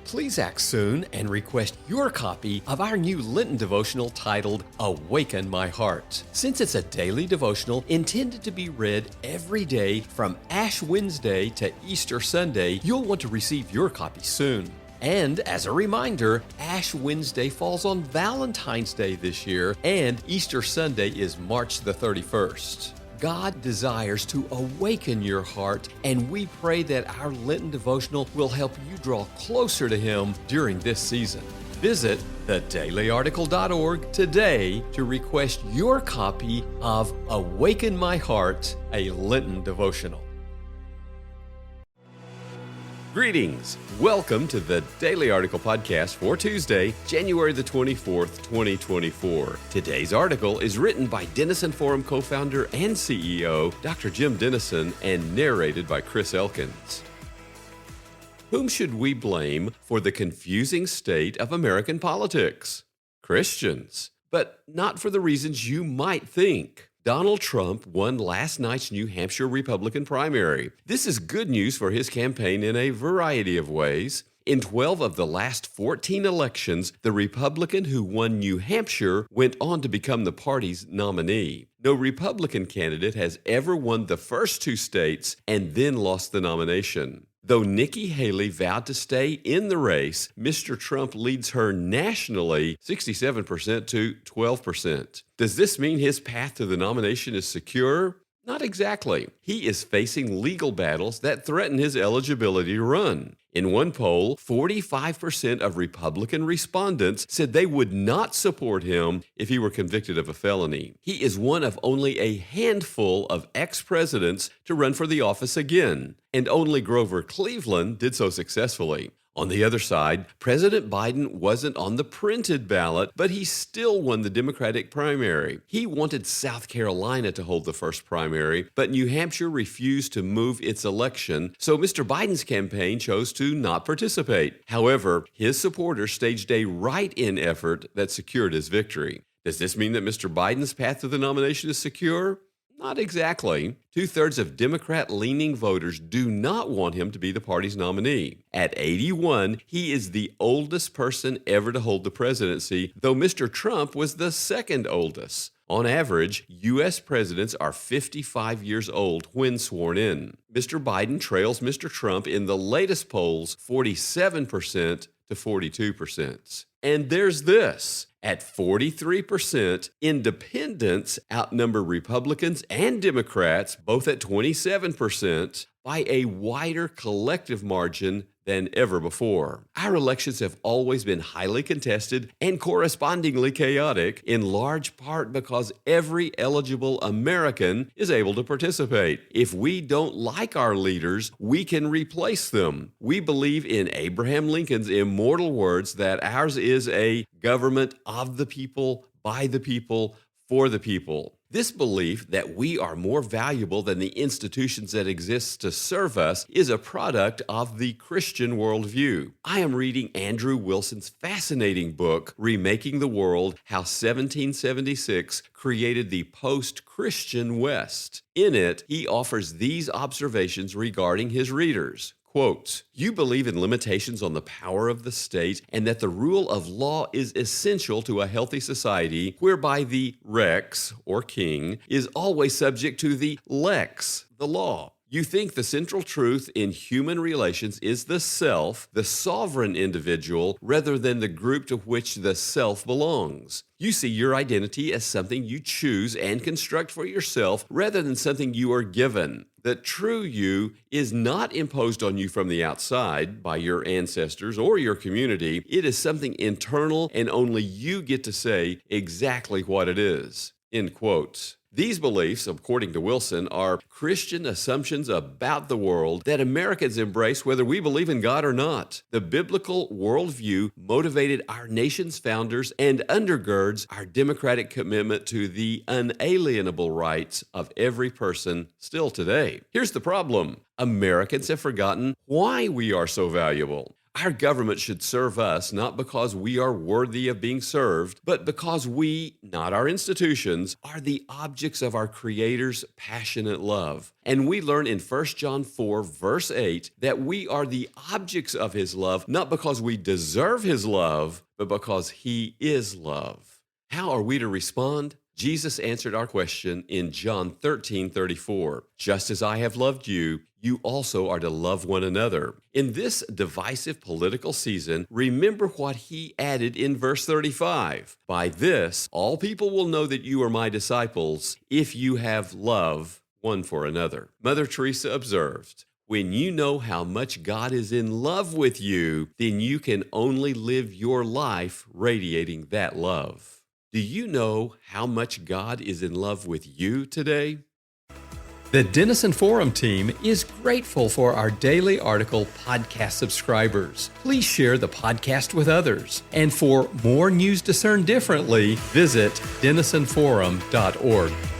Please act soon and request your copy of our new Lenten devotional titled Awaken My Heart. Since it's a daily devotional intended to be read every day from Ash Wednesday to Easter Sunday, you'll want to receive your copy soon. And as a reminder, Ash Wednesday falls on Valentine's Day this year, and Easter Sunday is March the 31st. God desires to awaken your heart, and we pray that our Lenten devotional will help you draw closer to Him during this season. Visit thedailyarticle.org today to request your copy of Awaken My Heart, a Lenten devotional. Greetings. Welcome to the Daily Article Podcast for Tuesday, January the 24th, 2024. Today's article is written by Denison Forum co-founder and CEO, Dr. Jim Denison, and narrated by Chris Elkins. Whom should we blame for the confusing state of American politics? Christians, but not for the reasons you might think. Donald Trump won last night's New Hampshire Republican primary. This is good news for his campaign in a variety of ways. In 12 of the last 14 elections, the Republican who won New Hampshire went on to become the party's nominee. No Republican candidate has ever won the first two states and then lost the nomination. Though Nikki Haley vowed to stay in the race, Mr. Trump leads her nationally 67% to 12%. Does this mean his path to the nomination is secure? Not exactly. He is facing legal battles that threaten his eligibility to run. In one poll, 45% of Republican respondents said they would not support him if he were convicted of a felony. He is one of only a handful of ex-presidents to run for the office again, and only Grover Cleveland did so successfully. On the other side, President Biden wasn't on the printed ballot, but he still won the Democratic primary. He wanted South Carolina to hold the first primary, but New Hampshire refused to move its election, so Mr. Biden's campaign chose to not participate. However, his supporters staged a write-in effort that secured his victory. Does this mean that Mr. Biden's path to the nomination is secure? Not exactly. 2/3 of Democrat-leaning voters do not want him to be the party's nominee. At 81, he is the oldest person ever to hold the presidency, though Mr. Trump was the second oldest. On average, U.S. presidents are 55 years old when sworn in. Mr. Biden trails Mr. Trump in the latest polls 47% to 42%. And there's this. At 43%, independents outnumber Republicans and Democrats, both at 27%, by a wider collective margin than ever before. Our elections have always been highly contested and correspondingly chaotic, in large part because every eligible American is able to participate. If we don't like our leaders, we can replace them. We believe in Abraham Lincoln's immortal words that ours is a government of the people, by the people, for the people. This belief that we are more valuable than the institutions that exist to serve us is a product of the Christian worldview. I am reading Andrew Wilson's fascinating book, Remaking the World: How 1776 Created the Post-Christian West. In it, he offers these observations regarding his readers. Quote, "You believe in limitations on the power of the state and that the rule of law is essential to a healthy society whereby the rex, or king, is always subject to the lex, the law. You think the central truth in human relations is the self, the sovereign individual, rather than the group to which the self belongs. You see your identity as something you choose and construct for yourself rather than something you are given. The true you is not imposed on you from the outside by your ancestors or your community. It is something internal, and only you get to say exactly what it is." End quote. These beliefs, according to Wilson, are Christian assumptions about the world that Americans embrace whether we believe in God or not. The biblical worldview motivated our nation's founders and undergirds our democratic commitment to the unalienable rights of every person still today. Here's the problem. Americans have forgotten why we are so valuable. Our government should serve us not because we are worthy of being served, but because we, not our institutions, are the objects of our Creator's passionate love. And we learn in 1 John 4, verse 8, that we are the objects of His love, not because we deserve His love, but because He is love. How are we to respond? Jesus answered our question in John 13:34. Just as I have loved you, you also are to love one another. In this divisive political season, remember what He added in verse 35. By this, all people will know that you are my disciples if you have love one for another. Mother Teresa observed, when you know how much God is in love with you, then you can only live your life radiating that love. Do you know how much God is in love with you today? The Denison Forum team is grateful for our daily article podcast subscribers. Please share the podcast with others. And for more news discerned differently, visit denisonforum.org.